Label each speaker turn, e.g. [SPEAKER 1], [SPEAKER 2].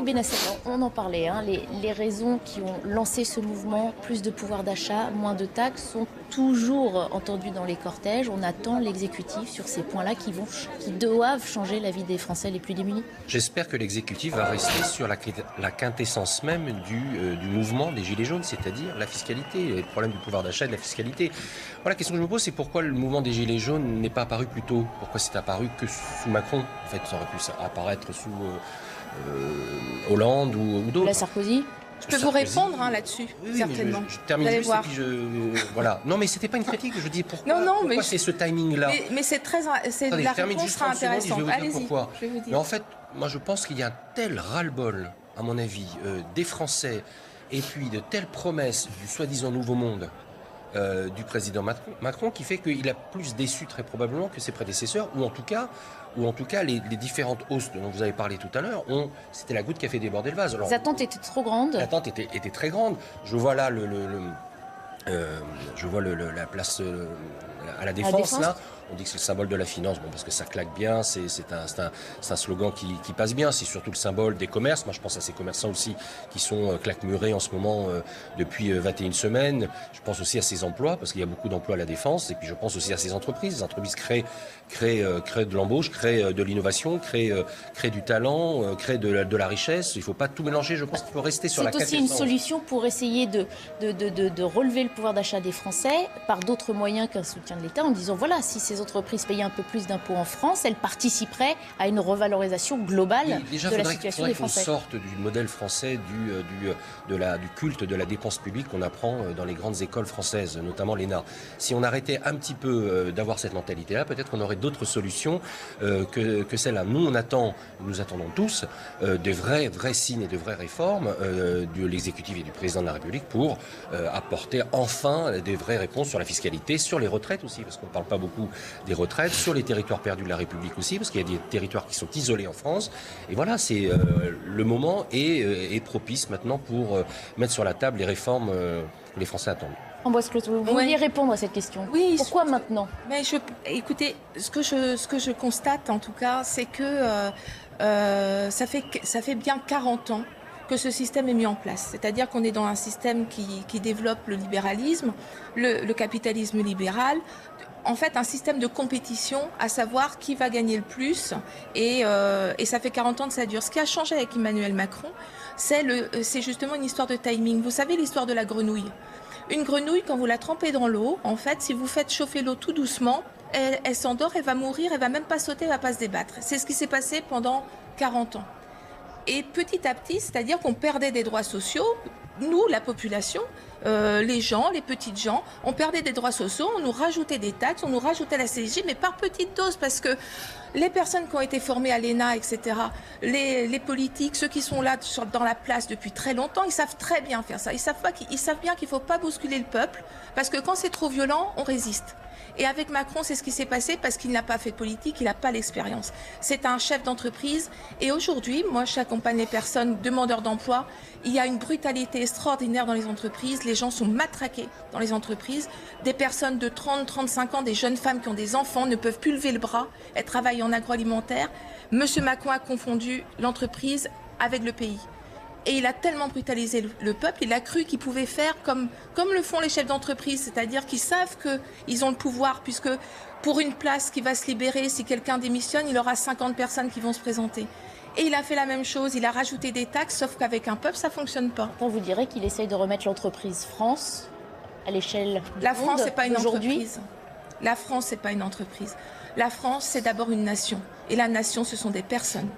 [SPEAKER 1] Benasser, on en parlait, hein, les raisons qui ont lancé ce mouvement, plus de pouvoir d'achat, moins de taxes, sont toujours entendues dans les cortèges. On attend l'exécutif sur ces points-là qui doivent changer la vie des Français les plus démunis.
[SPEAKER 2] J'espère que l'exécutif va rester sur la quintessence même du mouvement des Gilets jaunes, c'est-à-dire la fiscalité, le problème du pouvoir d'achat et de la fiscalité. Voilà, la question que je me pose, c'est pourquoi le mouvement des Gilets jaunes n'est pas apparu plus tôt? Pourquoi c'est apparu que sous Macron? En fait, ça aurait pu apparaître sous Hollande ou d'autres.
[SPEAKER 1] La Sarkozy.
[SPEAKER 3] Je peux vous répondre là-dessus,
[SPEAKER 2] oui,
[SPEAKER 3] certainement.
[SPEAKER 2] Je termine juste et puis voilà. Non, mais c'était pas une critique. Je dis pourquoi. Pourquoi c'est ce timing-là?
[SPEAKER 3] Mais la réponse sera intéressante. Allez-y.
[SPEAKER 2] Mais en fait, moi, je pense qu'il y a un tel ras-le-bol, à mon avis, des Français, et puis de telles promesses du soi-disant nouveau monde du président Macron, qui fait qu'il a plus déçu très probablement que ses prédécesseurs, ou en tout cas les différentes hausses dont vous avez parlé tout à l'heure, c'était la goutte qui a fait déborder le vase. Alors,
[SPEAKER 1] les attentes étaient trop grandes.
[SPEAKER 2] L'attente était très grande. Je vois là la place à la Défense, là. On dit que c'est le symbole de la finance, parce que ça claque bien, c'est un slogan qui passe bien, c'est surtout le symbole des commerces. Moi, je pense à ces commerçants aussi qui sont claquemurés en ce moment depuis 21 semaines. Je pense aussi à ces emplois, parce qu'il y a beaucoup d'emplois à la Défense, et puis je pense aussi à ces entreprises. Les entreprises créent de l'embauche, créent de l'innovation, créent du talent, créent de la richesse. Il ne faut pas tout mélanger, je pense qu'il faut rester sur la quintessence.
[SPEAKER 1] C'est aussi une solution pour essayer de relever le pouvoir d'achat des Français par d'autres moyens qu'un soutien de l'État, en disant voilà, si ces entreprises payaient un peu plus d'impôts en France, elles participeraient à une revalorisation globale de la situation des Français.
[SPEAKER 2] Déjà, il faudrait qu'on sorte du modèle français du culte de la dépense publique qu'on apprend dans les grandes écoles françaises, notamment l'ENA. Si on arrêtait un petit peu d'avoir cette mentalité-là, peut-être qu'on aurait d'autres solutions que celle-là. Nous attendons tous des vrais signes et de vraies réformes de l'exécutif et du président de la République pour apporter enfin des vraies réponses sur la fiscalité, sur les retraites aussi, parce qu'on ne parle pas beaucoup des retraites, sur les territoires perdus de la République aussi, parce qu'il y a des territoires qui sont isolés en France. Et voilà, c'est le moment est propice maintenant pour mettre sur la table les réformes que les Français attendent.
[SPEAKER 1] Ambroise Claude, vous vouliez répondre à cette question?
[SPEAKER 3] Oui.
[SPEAKER 1] Pourquoi maintenant?
[SPEAKER 3] Écoutez, ce que je constate en tout cas, c'est que ça fait bien 40 ans que ce système est mis en place. C'est-à-dire qu'on est dans un système qui développe le libéralisme, le capitalisme libéral, en fait un système de compétition, à savoir qui va gagner le plus, et ça fait 40 ans que ça dure. Ce qui a changé avec Emmanuel Macron, c'est justement une histoire de timing. Vous savez l'histoire de la grenouille. Une grenouille, quand vous la trempez dans l'eau, en fait, si vous faites chauffer l'eau tout doucement, elle s'endort, elle va mourir, elle va même pas sauter, elle va pas se débattre. C'est ce qui s'est passé pendant 40 ans. Et petit à petit, c'est-à-dire qu'on perdait des droits sociaux, nous, la population, les gens, les petites gens, on perdait des droits sociaux, on nous rajoutait des taxes, on nous rajoutait la CSG, mais par petites doses, parce que les personnes qui ont été formées à l'ENA, etc., les politiques, ceux qui sont là dans la place depuis très longtemps, ils savent très bien faire ça. Ils savent bien qu'il ne faut pas bousculer le peuple, parce que quand c'est trop violent, on résiste. Et avec Macron, c'est ce qui s'est passé parce qu'il n'a pas fait de politique, il n'a pas l'expérience. C'est un chef d'entreprise. Et aujourd'hui, moi, j'accompagne les personnes demandeurs d'emploi. Il y a une brutalité extraordinaire dans les entreprises. Les gens sont matraqués dans les entreprises. Des personnes de 30, 35 ans, des jeunes femmes qui ont des enfants, ne peuvent plus lever le bras. Elles travaillent en agroalimentaire. Monsieur Macron a confondu l'entreprise avec le pays. Et il a tellement brutalisé le peuple, il a cru qu'il pouvait faire comme le font les chefs d'entreprise, c'est-à-dire qu'ils savent qu'ils ont le pouvoir, puisque pour une place qui va se libérer, si quelqu'un démissionne, il aura 50 personnes qui vont se présenter. Et il a fait la même chose, il a rajouté des taxes, sauf qu'avec un peuple, ça ne fonctionne pas.
[SPEAKER 1] On vous dirait qu'il essaye de remettre l'entreprise France à l'échelle du
[SPEAKER 3] La
[SPEAKER 1] monde
[SPEAKER 3] France, ce n'est pas une
[SPEAKER 1] aujourd'hui.
[SPEAKER 3] entreprise. La France, ce n'est pas une entreprise. La France, c'est d'abord une nation. Et la nation, ce sont des personnes.